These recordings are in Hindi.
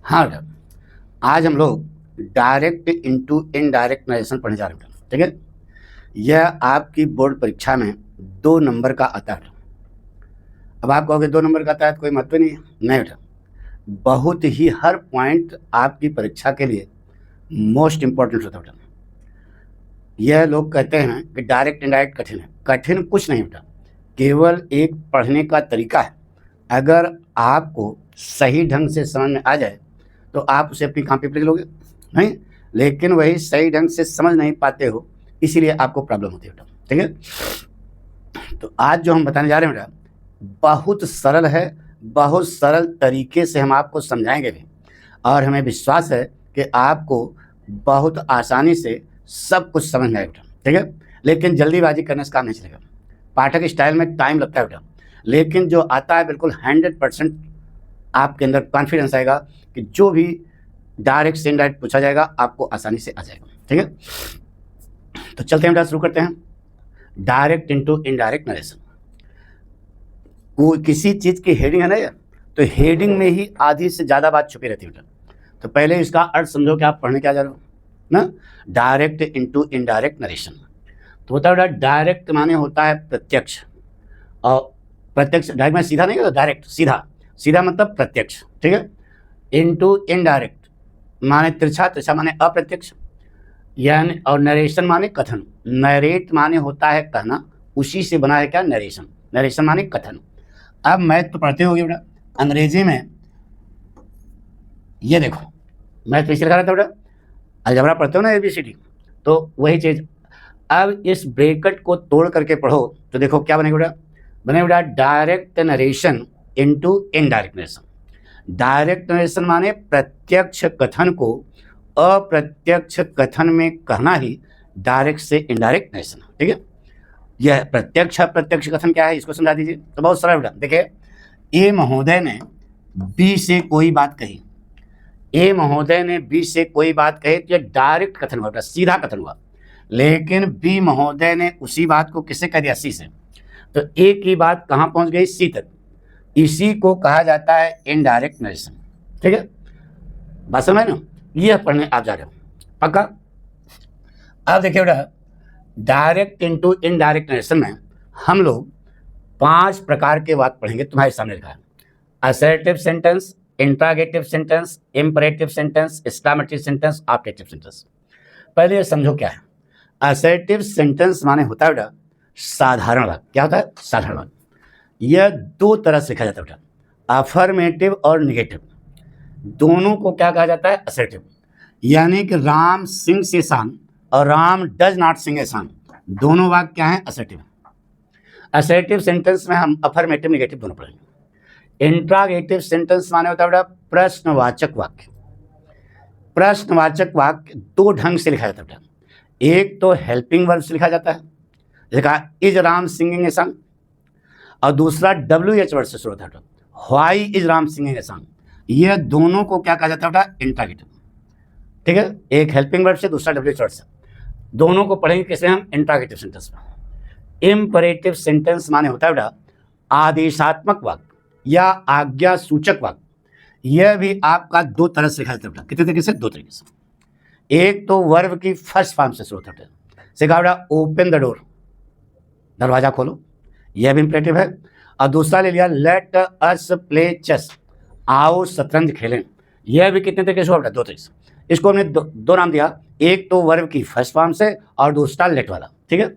हाँ बेटा, आज हम लोग डायरेक्ट इनटू इनडायरेक्ट नरेशन पढ़ने जा रहे हैं बेटा। ठीक है, यह आपकी बोर्ड परीक्षा में 2 नंबर का आता है। अब आप कहोगे 2 नंबर का आता है तो कोई महत्व नहीं है। नहीं बेटा, बहुत ही हर पॉइंट आपकी परीक्षा के लिए मोस्ट इम्पोर्टेंट होता है बेटा। यह लोग कहते हैं कि डायरेक्ट इनडायरेक्ट कठिन है। कठिन कुछ नहीं बेटा, केवल एक पढ़ने का तरीका है। अगर आपको सही ढंग से समझ में आ जाए तो आप उसे अपनी कॉपी पर लिख लोगे, नहीं, लेकिन वही सही ढंग से समझ नहीं पाते हो, इसीलिए आपको प्रॉब्लम होती है बेटा। ठीक है, तो आज जो हम बताने जा रहे हैं बेटा बहुत सरल है, बहुत सरल तरीके से हम आपको समझाएंगे भी, और हमें विश्वास है कि आपको बहुत आसानी से सब कुछ समझ में आएगा। ठीक है, लेकिन जल्दीबाजी करने से काम नहीं चलेगा। पाठक स्टाइल में टाइम लगता है बेटा, लेकिन जो आता है बिल्कुल 100% आपके अंदर कॉन्फिडेंस आएगा कि जो भी डायरेक्ट से इनडायरेक्ट पूछा जाएगा आपको आसानी से आ जाएगा। ठीक है, तो चलते हैं बेटा, शुरू करते हैं। Direct into indirect narration. कोई किसी चीज़ की हेडिंग है ना यार, तो हेडिंग में ही आधी से ज़्यादा बात छुपी रहती है बेटा। तो पहले इसका अर्थ समझो कि आप पढ़ने क्या जा रहे हो ना। डायरेक्ट इनटू इनडायरेक्ट नरेशन तो होता है बेटा, डायरेक्ट माने होता है प्रत्यक्ष, और प्रत्यक्ष डायरेक्ट में सीधा नहीं होता, डायरेक्ट सीधा, सीधा मतलब प्रत्यक्ष। ठीक है, इनटू इनडायरेक्ट माने तिरछा, तिरछा माने अप्रत्यक्ष, यानी, और नरेशन माने कथन। नरेट माने होता है कहना, उसी से बना है क्या, नरेशन। नरेशन माने कथन। अब मैथ तो पढ़ते होगे बेटा, अंग्रेजी में ये देखो मैथ पीछे लिखा रहता है बेटा, अलजबरा पढ़ते हो ना ABCD, तो वही चीज़। अब इस ब्रैकेट को तोड़ करके पढ़ो तो देखो क्या बनेगा बेटा, बनेगा बेटा direct narration into indirect narration. Direct narration माने प्रत्यक्ष कथन को अप्रत्यक्ष कथन में कहना ही डायरेक्ट से इनडायरेक्ट नरेशन। ठीक है, यह प्रत्यक्ष अप्रत्यक्ष कथन क्या है इसको समझा दीजिए। तो बहुत सरल बेटा, देखिए, ए महोदय ने बी से कोई बात कही। ए महोदय ने बी से कोई बात कही तो यह डायरेक्ट कथन हुआ, सीधा कथन हुआ। लेकिन बी महोदय ने उसी बात को किससे कह दिया, सी से, तो ए की बात कहाँ पहुंच गई, सी तक। इसी को कहा जाता है इनडायरेक्ट नरेशन। ठीक है, बात समझ ना, यह पढ़ने आप जा रहे हो पक्का। अब देखिए बेटा, डायरेक्ट इनटू इनडायरेक्ट नरेशन में हम लोग 5 प्रकार के वाक्य पढ़ेंगे, तुम्हारे सामने लिखा है। Assertive sentence, interrogative sentence, imperative sentence, exclamatory sentence, objective sentence. पहले ये समझो क्या है। असर्टिव सेंटेंस माने होता है बेटा साधारण वाक्य। क्या होता है, साधारण वाक्य। यह 2 तरह से लिखा जाता है बेटा, अफर्मेटिव और निगेटिव। दोनों को क्या कहा जाता है, असर्टिव। यानी कि राम सिंह से शान और Ram does not sing a song, दोनों वाक्य क्या है, असर्टिव। असर्टिव सेंटेंस में हम अफर्मेटिव निगेटिव दोनों पढ़ेंगे। इंट्रागेटिव सेंटेंस माने होता है बेटा प्रश्नवाचक वाक्य। प्रश्नवाचक वाक्य 2 ढंग से लिखा जाता है बेटा। एक तो हेल्पिंग वर्ब से लिखा जाता है, जैसे कहा is Ram singing a song, और दूसरा WH वर्ड से शुरू होता है बेटा, why is Ram singing a song. यह दोनों को क्या कहा जाता है बेटा, इंट्रागेटिव। ठीक है, एक हेल्पिंग वर्ब से, दूसरा WH वर्ड से। दोनों को पढ़ेंगे कैसे हम, इंट्रागेटिव सेंटेंस में। इम्परेटिव सेंटेंस माने होता है बेटा आदेशात्मक वाक्य या आज्ञा सूचक वाक्य। यह भी आपका 2 तरह से लिखा जाता है बेटा। कितने तरीके से, 2 तरीके से। एक तो वर्ब की फर्स्ट फॉर्म से शुरू होता है, से कहा बेटा ओपन द डोर, दरवाजा खोलो, यह भी इंपरेटिव है। और दूसरा ले लिया लेट अस प्ले चेस, आओ शतरंज खेलें, यह भी कितने तरीके से हुआ बेटा, 2 तरीके से। इसको हमने दो नाम दिया, एक तो वर्ब की फर्स्ट फॉर्म से और दूसरा लेट वाला। ठीक है,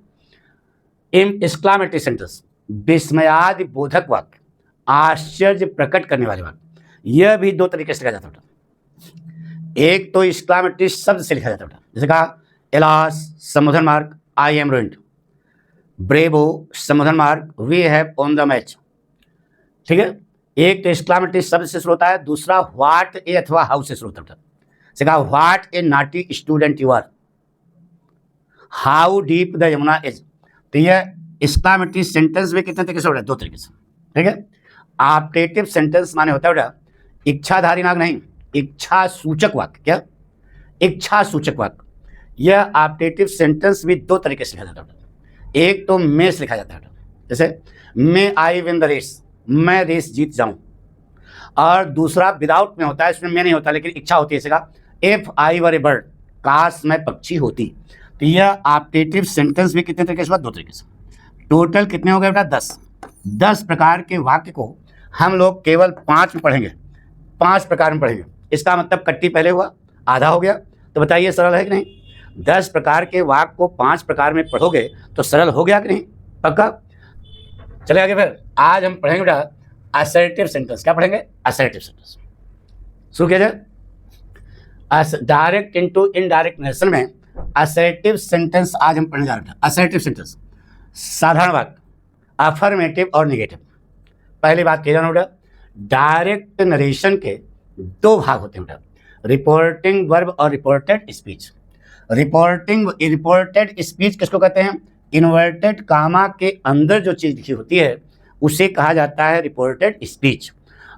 एक्सक्लेमेटरी सेंटेंस विस्मयादि बोधक वाक्य, आश्चर्य प्रकट करने वाले वाक्य, यह भी 2 तरीके से लिखा जाता है। एक तो एक्सक्लेमेटरी शब्द से लिखा जाता है, जैसे कहा एलास समुद्र मार्ग आई एम रुइंड, ब्रेवो समुद्र मार्ग we have on the match. ठीक है, एक तो एक्सक्लेमेटरी शब्द से शुरू होता है, दूसरा व्हाट ए अथवा हाउ से शुरू होता है, जैसे कहा what a naughty student you are, how deep the Yamuna is. तो यह एक्सक्लेमेटरी सेंटेंस में कितने तरीके से होता है, 2 तरीके से। ठीक है, ऑब्जेक्टिव सेंटेंस माने होता है बेटा इच्छाधारी नाग नहीं, इच्छा सूचक वाक्य। क्या, इच्छा सूचक वाक्य। यह ऑब्जेक्टिव सेंटेंस भी 2 तरीके से लिखा जाता है। एक तो में से लिखा जाता है, जैसे मे आई विन द रेस, मैं रेस जीत जाऊं, और दूसरा विदाउट में होता है, इसमें में नहीं होता लेकिन इच्छा होती है इसका, if I were A bird, काश मैं पक्षी होती। तो यह ऑप्टेटिव सेंटेंस भी कितने तरीके से हुआ, 2 तरीके से। टोटल कितने हो गए बेटा, 10 प्रकार के वाक्य को हम लोग केवल 5 में पढ़ेंगे, 5 प्रकार में पढ़ेंगे। इसका मतलब कट्टी पहले हुआ, आधा हो गया। तो बताइए सरल है कि नहीं? 10 प्रकार के वाक्य को 5 प्रकार में पढ़ोगे तो सरल हो गया कि नहीं? पक्का? चले आगे फिर। आज हम पढ़ेंगे बेटा असर्टिव सेंटेंस। क्या पढ़ेंगे? Assertive sentence. शुरू किया जाए। डायरेक्ट इनटू इनडायरेक्ट नरेशन में असर्टिव सेंटेंस आज हम पढ़ने जा रहे हैं। असर्टिव सेंटेंस साधारण वाक्य, अफर्मेटिव और नेगेटिव। पहली बात कह रहा हूँ, डायरेक्ट नरेशन के 2 भाग होते हैं बेटा, रिपोर्टिंग वर्ब और रिपोर्टेड स्पीच। रिपोर्टेड स्पीच किसको कहते हैं? इन्वर्टेड कामा के अंदर जो चीज़ लिखी होती है उसे कहा जाता है रिपोर्टेड स्पीच।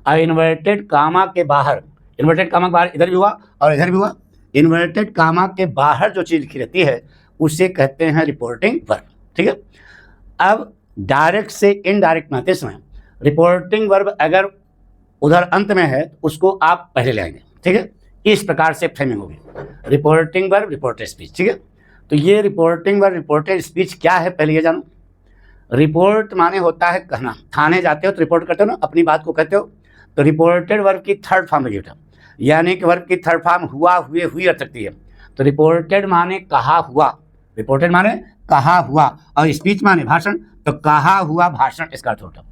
और इन्वर्टेड कामा के बाहर, इन्वर्टेड कामा के बाहर इधर भी हुआ और इधर भी हुआ, इन्वर्टेड कामा के बाहर जो चीज़ लिखी रहती है उसे कहते हैं रिपोर्टिंग वर्ब। ठीक है। अब डायरेक्ट से इनडायरेक्ट में आते समय रिपोर्टिंग वर्ब अगर उधर अंत में है तो उसको आप पहले ले आएंगे। ठीक है। इस प्रकार से फ्रेमिंग होगी, रिपोर्टिंग वर्ब रिपोर्टेड स्पीच। ठीक है। तो ये रिपोर्टिंग वर्ब रिपोर्टेड स्पीच क्या है पहले ये जानो। रिपोर्ट माने होता है कहना, थाने जाते हो तो रिपोर्ट करते हो ना, अपनी बात को कहते हो। तो रिपोर्टेड वर्ब की 3rd फॉर्म लगी बेटा, यानी कि वर्ब की 3rd फॉर्म हुआ, हुए, हुई अर्थ रखती है। तो रिपोर्टेड माने कहा हुआ, रिपोर्टेड माने कहा हुआ, और स्पीच माने भाषण, तो कहा हुआ भाषण इसका अर्थ होता है।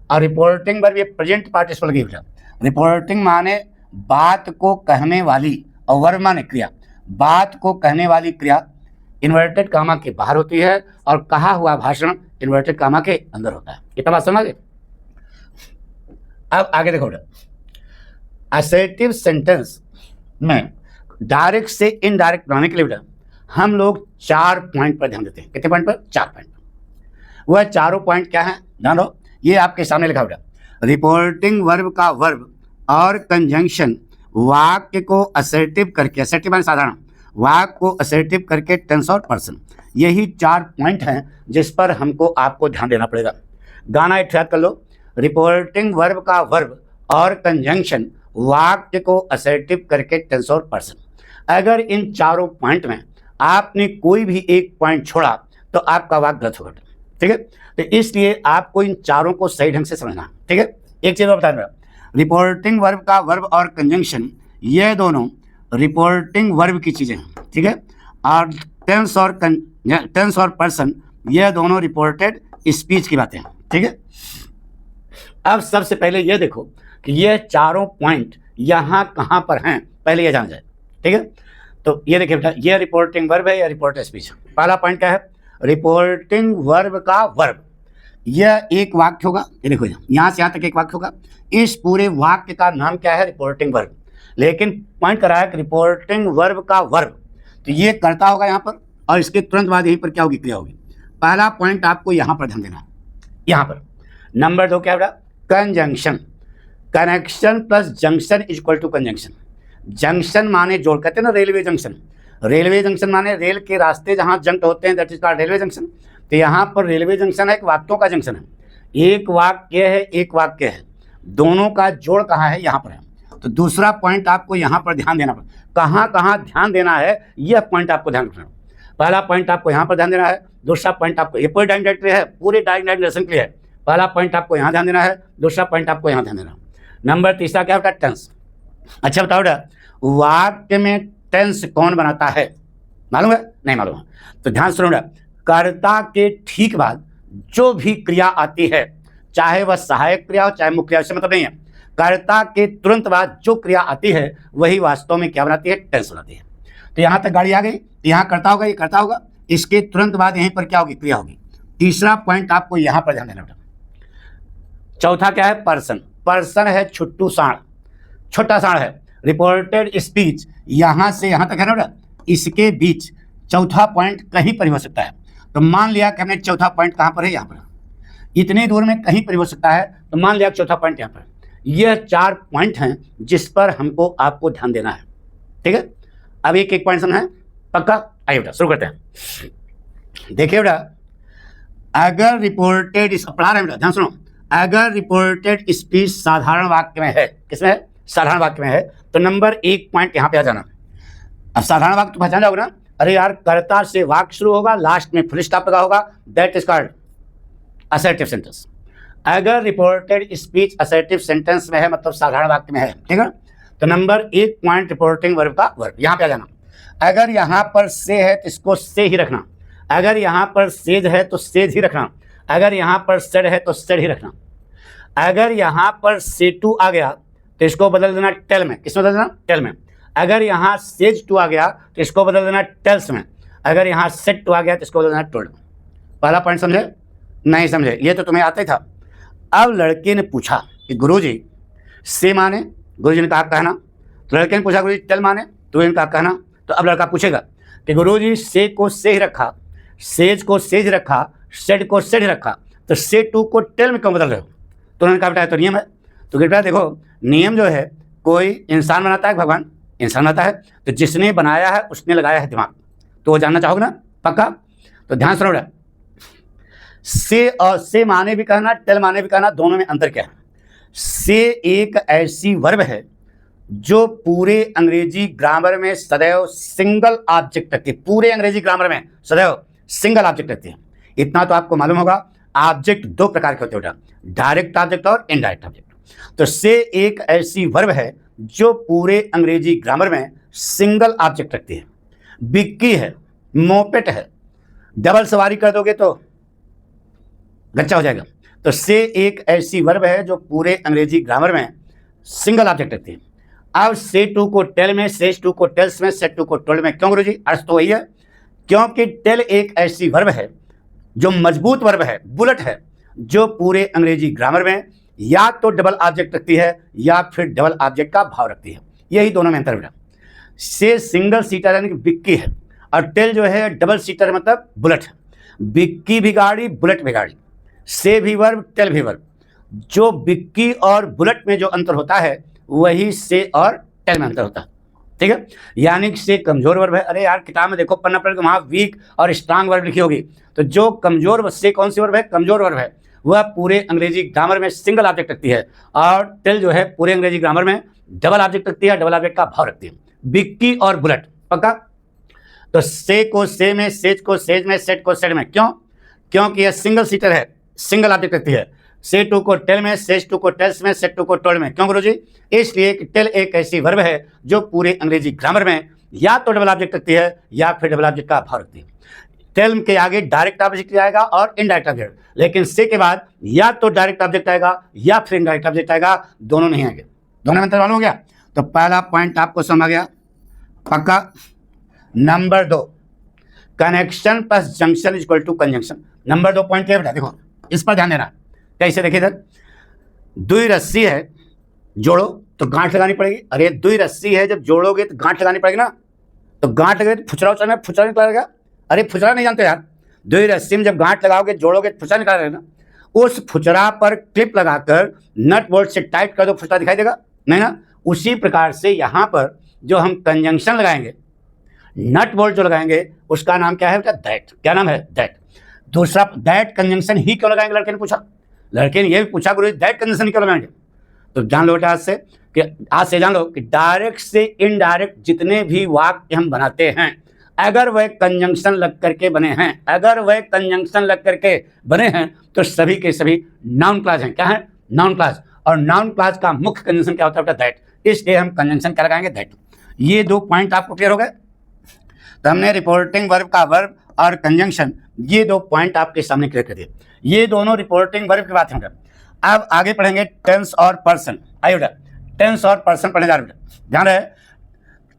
और रिपोर्टिंग वर्ब ये प्रेजेंट पार्टिसिपल लगी बेटा। रिपोर्टिंग माने बात को कहने वाली, और वर्ब माने क्रिया, बात को कहने वाली क्रिया इन्वर्टेड कामा के बाहर होती है और कहा हुआ भाषण इन्वर्टेड कामा के अंदर होता है। इतना बात समझ गए? अब आगे देखो बेटा, असर्टिव सेंटेंस में डायरेक्ट से इनडायरेक्ट बनाने के लिए बेटा हम लोग 4 पॉइंट पर ध्यान देते हैं। कितने पॉइंट पर? 4 पॉइंट। वह चारों पॉइंट क्या है ध्यान दो, ये आपके सामने लिखा बेटा। रिपोर्टिंग वर्ब का वर्ब और कंजंक्शन वाक्य को असर्टिव करके, असर्टिव माने साधारण, वाक्य को असर्टिव करके टेंस और पर्सन, यही 4 पॉइंट हैं जिस पर हमको आपको ध्यान देना पड़ेगा। गाना एक याद कर लो, रिपोर्टिंग वर्ब का वर्ब और कंजंक्शन वाक्य को असर्टिव करके टेंस और पर्सन। अगर इन चारों पॉइंट में आपने कोई भी एक पॉइंट छोड़ा तो आपका वाक्य गलत होगा। ठीक है। तो इसलिए आपको इन चारों को सही ढंग से समझना। ठीक है। एक चीज़ बता दूँ, रिपोर्टिंग वर्ब का वर्ब और कंजंक्शन ये दोनों रिपोर्टिंग वर्ब की चीज़ें हैं। ठीक है। और टेंस और पर्सन ये दोनों रिपोर्टेड स्पीच की बातें हैं। ठीक है। अब सबसे पहले ये देखो कि ये चारों पॉइंट यहाँ कहाँ पर हैं, पहले ये जान जाए। ठीक है। तो ये देखिए बेटा, ये रिपोर्टिंग वर्ब है या रिपोर्टेड स्पीच। पहला पॉइंट क्या है? रिपोर्टिंग वर्ब का वर्ब, यह एक वाक्य होगा। ये देखो यहाँ से यहाँ तक एक वाक्य होगा। इस पूरे वाक्य का नाम क्या है? Reporting verb. लेकिन पॉइंट करा है कि रिपोर्टिंग वर्ब का वर्ब, तो ये करता होगा यहाँ पर और इसके तुरंत बाद यहीं पर क्या होगी? क्रिया होगी। पहला पॉइंट आपको यहाँ पर ध्यान देना है, यहाँ पर। नंबर 2 क्या बेटा? Conjunction. Connection plus junction is equal to conjunction. Junction माने जोड़, कहते हैं ना रेलवे जंक्शन। रेलवे जंक्शन माने रेल के रास्ते जहाँ जंक्ट होते हैं, that is called railway junction. तो यहाँ पर रेलवे जंक्शन है, एक वाक्यों का जंक्शन है। एक वाक्य है, एक वाक्य है, दोनों का जोड़ कहाँ है? यहाँ पर है। तो दूसरा पॉइंट आपको यहाँ पर ध्यान देना पड़ेगा। कहाँ कहाँ ध्यान देना है यह पॉइंट आपको ध्यान रखना है। पहला पॉइंट आपको यहाँ पर ध्यान देना है, दूसरा पॉइंट आपको, ये पूरी डायरेक्ट है, पूरे डायरेक्ट लेसन के लिए है। पहला पॉइंट आपको यहाँ ध्यान देना है, दूसरा पॉइंट आपको यहाँ ध्यान देना है। नंबर 3 क्या होता है? टेंस। अच्छा बताओ बेटा, वाक्य में टेंस कौन बनाता है? मालूम है? नहीं मालूम है? तो ध्यान सुनो बेटा, कर्ता के ठीक बाद जो भी क्रिया आती है, चाहे वह सहायक क्रिया हो चाहे मुख्य क्रिया, से मतलब नहीं है। कर्ता के तुरंत बाद जो क्रिया आती है वही वास्तव में क्या बनाती है? टेंस बनाती है। तो यहाँ तक गाड़ी आ गई, यहाँ करता होगा, ये करता होगा, इसके तुरंत बाद यहीं पर क्या होगी? क्रिया होगी। तीसरा पॉइंट आपको यहाँ पर ध्यान देना बेटा। चौथा क्या है? पर्सन। पर्सन है छुट्टू साण, छोटा साण है। रिपोर्टेड स्पीच यहाँ से यहाँ तक है ना बेटा, इसके बीच चौथा पॉइंट कहीं पर ही हो सकता है। तो मान लिया कि हमने चौथा पॉइंट कहाँ पर है? यहाँ पर। इतने दूर में कहीं पर हो सकता है, तो मान लिया चौथा पॉइंट यहाँ पर। यह 4 पॉइंट हैं जिस पर हमको आपको ध्यान देना है। ठीक है। अब एक एक पॉइंट समझना है, पक्का? आइए बेटा शुरू करते हैं। देखिए बेटा, अगर रिपोर्टेड, पढ़ा रहे बेटा, ध्यान सुनो, अगर रिपोर्टेड स्पीच साधारण वाक्य में है, किसमें है? साधारण वाक्य में है, तो नंबर 1 पॉइंट यहाँ पे आ जाना। अब साधारण वाक्य तो पहचान जाओगे ना, अरे यार कर्ता से वाक्य शुरू होगा, लास्ट में फुल स्टॉप लगा होगा, that is called assertive sentence. अगर रिपोर्टेड स्पीच असर्टिव सेंटेंस में है मतलब साधारण वाक्य में है, ठीक है, तो नंबर 1 पॉइंट रिपोर्टिंग वर्ब का वर्ब यहाँ पे आ जाना। अगर यहाँ पर से है तो इसको से ही रखना, अगर यहाँ पर सेज है तो सेज ही रखना, अगर यहाँ पर सेड है तो सेड ही रखना। अगर यहाँ पर से टू आ गया तो इसको बदल देना टेल में, किसमें बदल देना? टेल में। अगर यहाँ सेज टू आ गया तो इसको बदल देना टेल्स में, अगर यहाँ सेड टू आ गया तो इसको बदल देना टोल्ड में। पहला पॉइंट समझे? नहीं समझे? ये तो तुम्हें आता ही था। अब लड़के ने पूछा कि गुरुजी से माने, गुरुजी ने कहा कहना, तो लड़के ने पूछा गुरुजी टेल माने, तो इनका कहना। तो अब लड़का पूछेगा कि गुरुजी से को से ही रखा, सेज को सेज रखा, सेड को सेड रखा, तो से टू को टेल में क्यों बदल रहे हो? तो उन्होंने कहा बेटा तो नियम है। तो बेटा देखो नियम जो है कोई इंसान बनाता है, भगवान इंसान बनाता है, तो जिसने बनाया है उसने लगाया है दिमाग, तो वो जानना चाहोगे ना पक्का? तो ध्यान सुनो बेटा, से और से माने भी कहना, टेल माने भी कहना, दोनों में अंतर क्या है? से एक ऐसी वर्ब है जो पूरे अंग्रेजी ग्रामर में सदैव सिंगल ऑब्जेक्ट रखती है, पूरे अंग्रेजी ग्रामर में सदैव सिंगल ऑब्जेक्ट रखती है। इतना तो आपको मालूम होगा, ऑब्जेक्ट 2 प्रकार के होते हैं बेटा, डायरेक्ट ऑब्जेक्ट और इनडायरेक्ट ऑब्जेक्ट। तो से एक ऐसी वर्ब है जो पूरे अंग्रेजी ग्रामर में सिंगल ऑब्जेक्ट रखती है। बिक्की है, मोपेट है, डबल सवारी कर दोगे तो गच्चा हो जाएगा। तो से एक ऐसी वर्ब है जो पूरे अंग्रेजी ग्रामर में सिंगल ऑब्जेक्ट रखती है। अब से टू को टेल में, सेज टू को टेल्स में, सेड टू को टोल्ड में, क्यों गुरुजी? अर्थ तो वही है, क्योंकि टेल एक ऐसी वर्ब है जो मजबूत वर्ब है, बुलेट है, जो पूरे अंग्रेजी ग्रामर में या तो डबल ऑब्जेक्ट रखती है या फिर डबल ऑब्जेक्ट का भाव रखती है। यही दोनों में अंतर बेटा। से सिंगल सीटर यानी कि बिक्की है, और टेल जो है डबल सीटर मतलब बुलेट है। बिक्की भी गाड़ी, बुलेट भी गाड़ी, से भी वर्ब, टेल भी वर्ब। जो बिक्की और बुलेट में जो अंतर होता है वही से और टेल में अंतर होता है, ठीक है। यानी कि से कमजोर वर्ब है। अरे यार किताब में देखो पन्ना पढ़ के वहाँ वीक और स्ट्रांग वर्ब लिखी होगी, तो जो कमजोर से कौन सी वर्ब है? कमजोर वर्ब है, वह पूरे अंग्रेजी ग्रामर में सिंगल ऑब्जेक्ट रखती है, और टेल जो है पूरे अंग्रेजी ग्रामर में डबल ऑब्जेक्ट रखती है, डबल ऑब्जेक्ट का भाव रखती है। बिक्की और बुलेट पक्का। तो से को से में, सेज को सेज में, सेड को सेड में, क्यों? क्योंकि यह सिंगल सीटर है, सिंगल ऑब्जेक्ट रखती है। से टू को टेल में, सेज टू को टेल्स में, सेड टू को टोल्ड में, क्यों गुरुजी? इसलिए कि टेल एक ऐसी वर्ब है जो पूरे अंग्रेजी ग्रामर में या तो डबल ऑब्जेक्ट रखती है या फिर डबल ऑब्जेक्ट का भाव रखती है। टेल के आगे डायरेक्ट ऑब्जेक्ट आएगा और इनडायरेक्ट ऑब्जेक्ट, लेकिन से के बाद या तो डायरेक्ट ऑब्जेक्ट आएगा या फिर इनडायरेक्ट ऑब्जेक्ट आएगा, दोनों नहीं आएंगे। दोनों में अंतर मालूम हो गया? तो पहला पॉइंट आपको समझ आ गया पक्का। Number 2, connection plus junction is equal to conjunction. Number 2 point क्या बेटा? देखो इस पर ध्यान देना। कैसे? देखिए इधर, दुई रस्सी है, जोड़ो तो गांठ लगानी पड़ेगी। अरे दुई रस्सी है, जब जोड़ोगे तो गांठ लगानी पड़ेगी ना, तो गांठ लगे तो फुचरा उचरा में फुचरा निकलेगा। अरे फुचरा नहीं जानते यार? दुई रस्सी में जब गांठ लगाओगे, जोड़ोगे तो फुचरा निकालेगा ना। उस फुचरा पर क्लिप लगाकर नट बोल्ट से टाइट कर दो, फुचरा दिखाई देगा नहीं ना। उसी प्रकार से यहाँ पर जो हम कंजंक्शन लगाएंगे, नट बोल्ट जो लगाएंगे, उसका नाम क्या है बेटा? दैट। क्या नाम है? दैट। दूसरा, दैट कंजंक्शन ही क्यों लगाएंगे? लड़के ने पूछा, लड़के ने यह भी पूछा गुरु दैट कंजंक्शन क्यों लगाएंगे? तो जान लो बेटा आज से जान लो कि डायरेक्ट से इनडायरेक्ट जितने भी वाक्य हम बनाते हैं, अगर वह कंजंक्शन लग करके बने हैं, अगर वह कंजंक्शन लग करके बने हैं, तो सभी के सभी नाउन क्लॉज हैं। क्या है? Noun clause. और नाउन क्लॉज का मुख्य कंजंक्शन क्या होता है बेटा? दैट। इसलिए हम कंजंक्शन क्या लगाएंगे? दैट। ये 2 पॉइंट आपको क्लियर हो गए? तो हमने रिपोर्टिंग वर्ब का वर्ब और कंजंक्शन, ये 2 पॉइंट आपके सामने क्लियर कर दिए। ये दोनों रिपोर्टिंग वर्ब की बात है। अब आगे पढ़ेंगे टेंस और पर्सन। आइए बेटा, टेंस और पर्सन पढ़ने जा रहे बेटा, ध्यान रहे।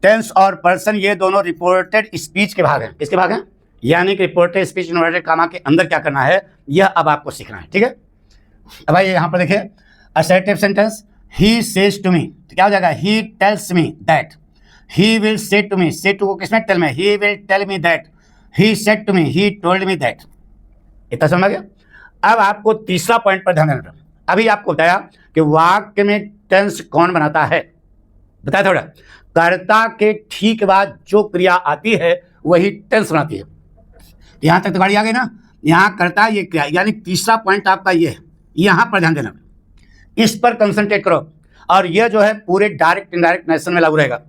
टेंस और पर्सन ये दोनों रिपोर्टेड स्पीच के भाग हैं। किसके भाग हैं? यानी कि रिपोर्टेड स्पीच इन्वर्टेड कामा के अंदर क्या करना है, यह अब आपको सीखना है, ठीक है। अब भाई यहाँ पर देखिए, assertive sentence, he says to me, तो क्या हो जाएगा? He tells me that. He will say to me, say to को किसमें? टेल में। He will tell me that. He said to me, he told me that. इतना समझ गया? अब आपको तीसरा पॉइंट पर ध्यान देना। अभी आपको बताया कि वाक्य में टेंस कौन बनाता है, बताया थोड़ा। कर्ता के ठीक बाद जो क्रिया आती है वही टेंस बनाती है। यहाँ तक तो गाड़ी आ गई ना। यहाँ कर्ता ये क्रिया, यानी तीसरा पॉइंट आपका ये है, यहाँ पर ध्यान देना, इस पर कंसंट्रेट करो। और यह जो है पूरे डायरेक्ट इनडायरेक्ट नेशन में लागू रहेगा।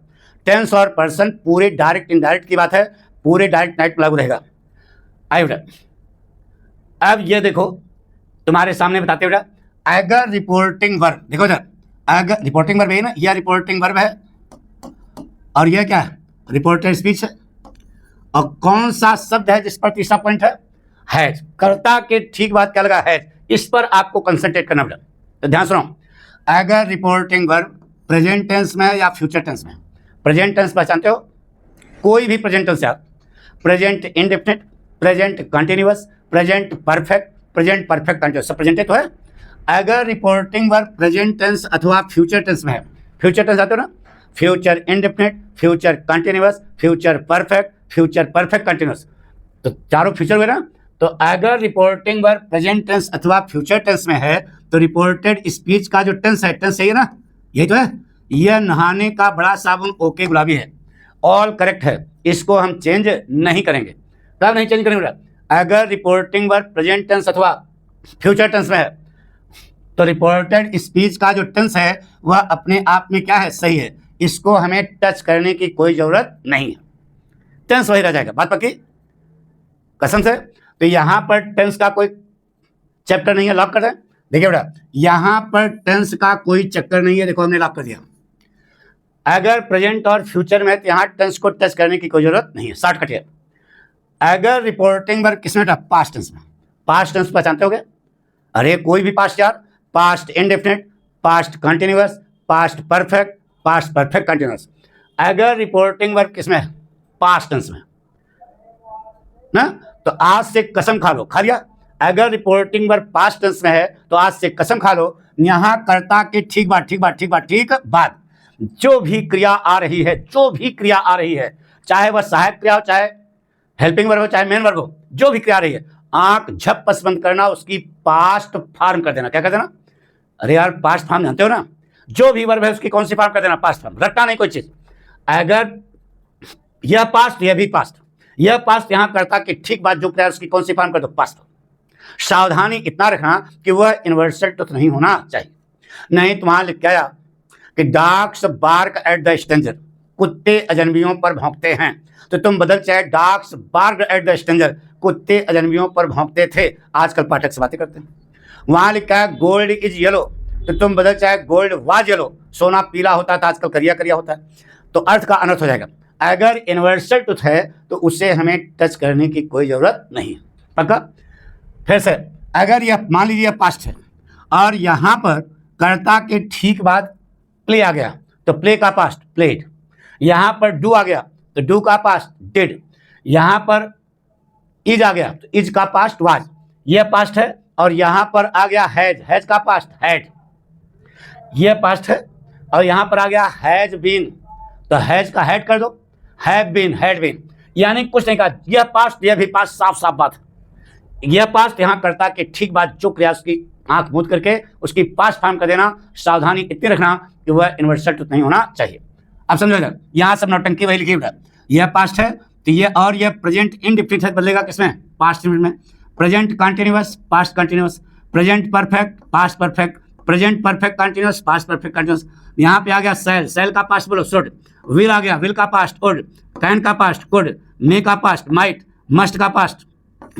टेंस और पर्सन पूरे डायरेक्ट इनडायरेक्ट की बात है, पूरे डायरेक्ट नाइट में लागू रहेगा। आइए बेटा, अब ये देखो तुम्हारे सामने बताते बेटा, अगर रिपोर्टिंग वर्ब, देखो इधर, अगर रिपोर्टिंग वर्ब है ना, यह रिपोर्टिंग वर्ब है और यह क्या है, रिपोर्टेड स्पीच है। और कौन सा शब्द है जिस पर तीसरा पॉइंट है, हैज। कर्ता के ठीक बात क्या लगा, हैज। इस पर आपको कंसंट्रेट करना पड़ा। तो ध्यान सुनो, अगर रिपोर्टिंग वर्ब प्रेजेंट टेंस में है या फ्यूचर टेंस में। प्रेजेंट टेंस पहचानते हो, कोई भी प्रेजेंट टेंस यार, present indefinite, present continuous, present perfect, present perfect continuous, सब प्रेजेंट तो है। अगर रिपोर्टिंग वर्ब प्रेजेंट टेंस अथवा फ्यूचर टेंस में है, फ्यूचर टेंस आते हो ना, future indefinite, future continuous, future perfect, future perfect continuous, तो चारों फ्यूचर हुए ना। तो अगर रिपोर्टिंग वर्ब प्रेजेंट टेंस अथवा फ्यूचर टेंस में है तो रिपोर्टेड स्पीच का जो टेंस है, टेंस है ना, यही तो है। यह नहाने का बड़ा साबुन ओके गुलाबी है, ऑल करेक्ट है, इसको हम चेंज नहीं करेंगे। कब नहीं चेंज करेंगे? अगर रिपोर्टिंग वर्ब प्रेजेंट टेंस अथवा फ्यूचर टेंस में है तो रिपोर्टेड स्पीच का जो टेंस है वह अपने आप में क्या है, सही है, इसको हमें टच करने की कोई जरूरत नहीं है, टेंस वही रह जाएगा। बात पक्की, कसम से। तो यहां पर टेंस का कोई चैप्टर नहीं है, लॉक कर दें। देखिए बेटा, यहां पर टेंस का कोई चक्कर नहीं है, देखो हमने लॉक कर दिया। अगर प्रेजेंट और फ्यूचर में है तो यहां टेंस को टच करने की कोई जरूरत नहीं है, शॉर्टकट है। अगर रिपोर्टिंग वर्ब किसमें था, पास्ट टेंस में। पास्ट टेंस पहचानते होगे, अरे कोई भी पास्ट यार, past indefinite, past continuous, past perfect, past perfect continuous. अगर रिपोर्टिंग वर्ब किसमें है, पास्ट टेंस में ना, तो आज से कसम खा लो, खा लिया। अगर रिपोर्टिंग वर्ब पास्ट टेंस में है तो आज से कसम खा लो, यहां कर्ता के ठीक बात ठीक बात ठीक बात ठीक बाद जो भी क्रिया आ रही है, जो भी क्रिया आ रही है, चाहे वह सहायक क्रिया हो, चाहे हेल्पिंग वर्ब हो, चाहे मेन वर्ब हो, जो भी क्रिया आ रही है, आंख झपस बंद करना, उसकी पास्ट फॉर्म कर देना। क्या कर देना? अरे यार पास्ट फॉर्म जानते हो ना, जो भी वर्ब है उसकी कौन सी फॉर्म कर देना, पास्ट फॉर्म, रटना नहीं कोई चीज। अगर यह पास्ट, यह भी पास्ट, यह पास्ट, यहां कर्ता की ठीक बात जो क्रिया उसकी कौन सी फॉर्म कर दो, पास्ट। सावधानी इतना रखना कि वह इन्वर्सल टूथ नहीं होना चाहिए, नहीं तुम्हारा लिख के आया कि dogs bark at the stranger, कुत्ते अजनबियों पर भौंकते हैं, तो तुम बदल चाहे dogs bark at the stranger, कुत्ते अजनबियों पर भौंकते थे। आजकल पाठक से बातें करते हैं। वहां लिखा है गोल्ड इज येलो, तो तुम बदल चाहे गोल्ड वाज येलो, सोना पीला होता था, आजकल करिया करिया होता है, तो अर्थ का अनर्थ हो जाएगा। अगर इन्वर्सल टूथ है तो उसे हमें टच करने की कोई जरूरत नहीं है, पक्का। फिर से, अगर यह मान लीजिए पास्ट है और यहां पर कर्ता के ठीक बाद प्ले आ गया तो प्ले का पास्ट प्लेड, यहां पर डू आ गया तो डू का पास्ट डिड, यहां पर इज आ गया तो इज का पास्ट वाज, यह पास्ट है। और यहां पर आ गया हैज, हैज का पास्ट हैड, यह पास्ट है। और यहां पर आ गया हैज बीन, तो हैज का हैड कर दो, हैव बीन हैड बीन, यानी कुछ नहीं कहा, यह पास्ट यह भी पास्ट, साफ साफ बात है। यह पास्ट यहां कर्ता के ठीक बात जो क्रिया उसकी आंख मूंद करके उसकी पास्ट फॉर्म कर देना। सावधानी इतनी रखना कि वह इन्वर्सल टूथ नहीं होना चाहिए। अब समझो, यहां सब नौटंकी वही लिखी है, यह पास्ट है तो ये, और यह प्रेजेंट इंडेफिनिट है, बदलेगा किसमें, पास्ट में। Present continuous, past continuous, present perfect, past perfect, present perfect continuous, past perfect continuous. यहाँ पे आ गया सेल, सेल का पास्ट बोलो शुड, विल आ गया, विल का पास्ट वुड, कैन का पास्ट कुड, मे का पास्ट माइट, मस्ट का पास्ट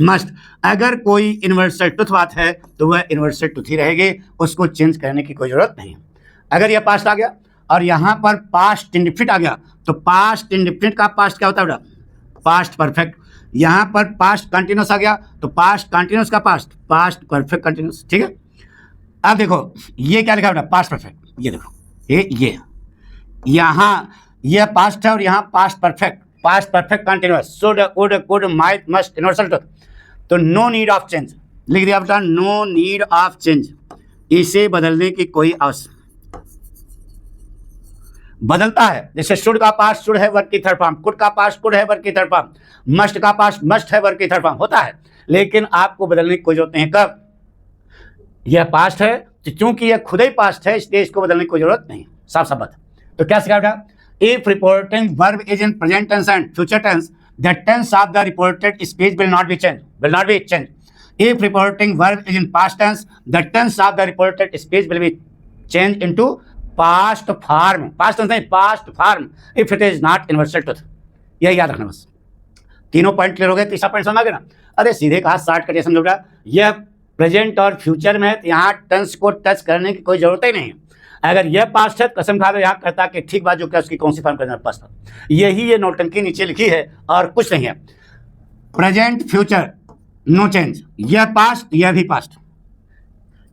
मस्ट। अगर कोई इन्वर्सल टूथ बात है तो वह इन्वर्सल टूथ ही रहेगी, उसको चेंज करने की कोई जरूरत नहीं है। अगर यह पास्ट आ गया और यहाँ पर पास्ट इंडेफिनिट आ गया तो पास्ट इंडेफिनिट का पास्ट क्या होता है बेटा, पास्ट परफेक्ट। यहाँ पर पास्ट कंटिन्यूस आ गया तो पास्ट कंटिन्यूस का पास्ट पास्ट परफेक्ट कंटिन्यूस, ठीक है। अब देखो ये क्या लिखा बेटा, पास्ट परफेक्ट, ये देखो ये यहाँ ये पास्ट है और यहाँ past perfect, past perfect continuous, should would could might must universal टूथ, तो नो नीड ऑफ चेंज लिख दिया बेटा, नो नीड ऑफ चेंज, इसे बदलने की कोई आवश्यकता। बदलता है, जैसे शुड का पास्ट शुड है वर्ब की थर्ड फॉर्म, कुड का पास्ट कुड है वर्ब की थर्ड फॉर्म, मस्ट का पास्ट मस्ट है वर्ब की थर्ड फॉर्म, होता है, लेकिन आपको बदलने की कोई जरूरत नहीं है। कब? यह पास्ट है तो चूंकि यह खुद ही पास्ट है इसलिए इसको बदलने की कोई जरूरत नहीं, साफ साफ बात। तो क्या सिखा बेटा, if reporting verb is in present tense and future tense, the tense of the reported speech will not be change, will not be change. If reporting verb is in past tense, the tense of the reported speech will be changed into past form. Past tense नहीं, past form. If it is not universal truth. यही याद रखना बस. तीनों पॉइंट क्लियर हो गए. तीसरा पॉइंट समझ आ गया ना. अरे सीधे कहा शॉर्ट कटिए समझो बेटा. यह प्रेजेंट और फ्यूचर में है, यहाँ टेंस को टच करने की कोई जरूरत ही नहीं है. अगर यह पास्ट है, कसम खा लो यहाँ कहता कि ठीक बात जो क्या उसकी कौन सी फॉर्म करना पास्ट था. यही ये नौटंकी नीचे लिखी है और कुछ नहीं है. Present future no change. यह पास्ट, यह भी past.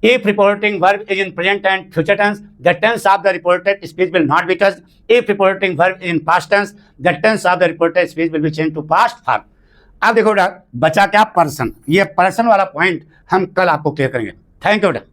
If reporting verb is in present and future tense, the tense of the reported speech will not be touched. If reporting verb is in past tense, the tense of the reported speech will be changed to past form. अब देखो बेटा बचा क्या, पर्सन. ये पर्सन वाला पॉइंट हम कल आपको क्लियर करेंगे. थैंक यू बेटा.